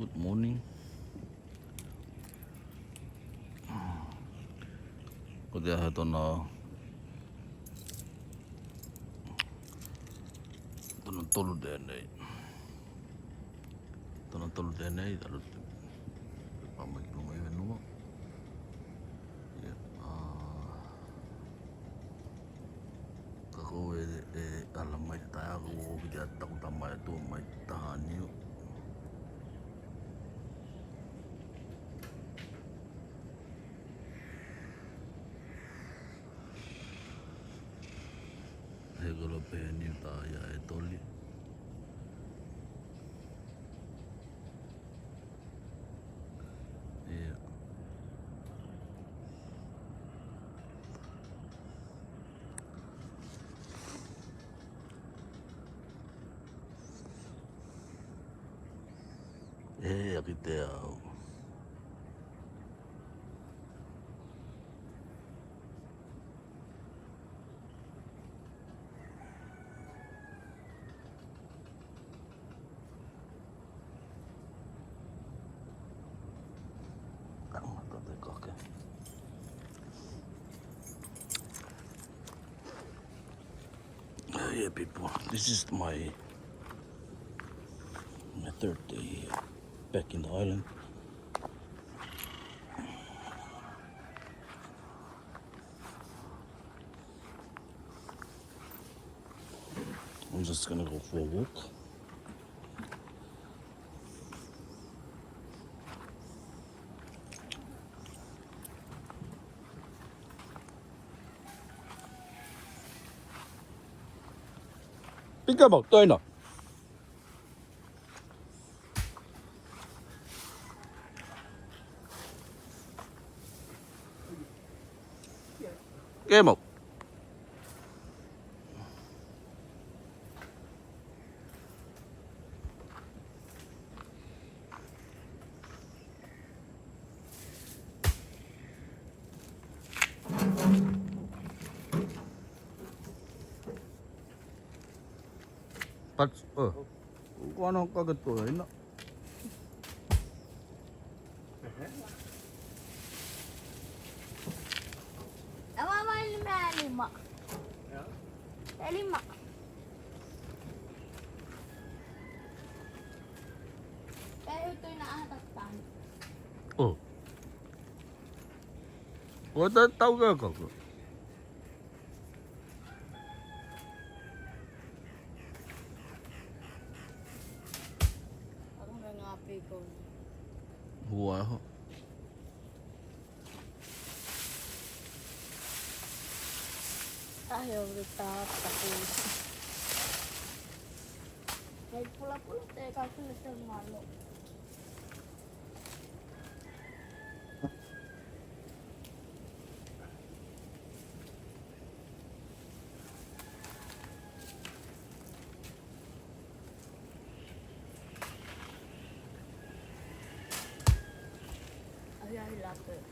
Good morning. Ko te aha tona tolu tēnei. Tona tolu tēnei, talo te pāmaikinunga i wenua. Ka kou e ala mai te tai ako o ki te ataku tamai atua mai tahaniu. He kolo pehe niu tāia e toli. Ia. E aki te au. Tangata te kake. Yeah, people, this is my third day here, back in the island. I'm just gonna go for a walk. Pick up, toina. Game up. Pats, kung ano kagat ko, ina. Tämä on lima. Lima. Kaya na atattan. Oh. What tau ka ko? Ako na nga ko. Wow. Ayaw kita tapos. May pula-pula tayo kasi sa malo. Ayaw lapit.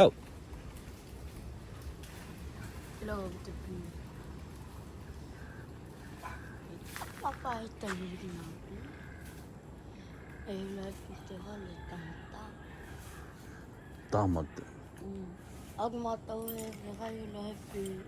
Oh. Love the view. Papahit tayo din natin. Ay, life ito halit tanta. Tamat. Ang mataw eh, kayo life eh.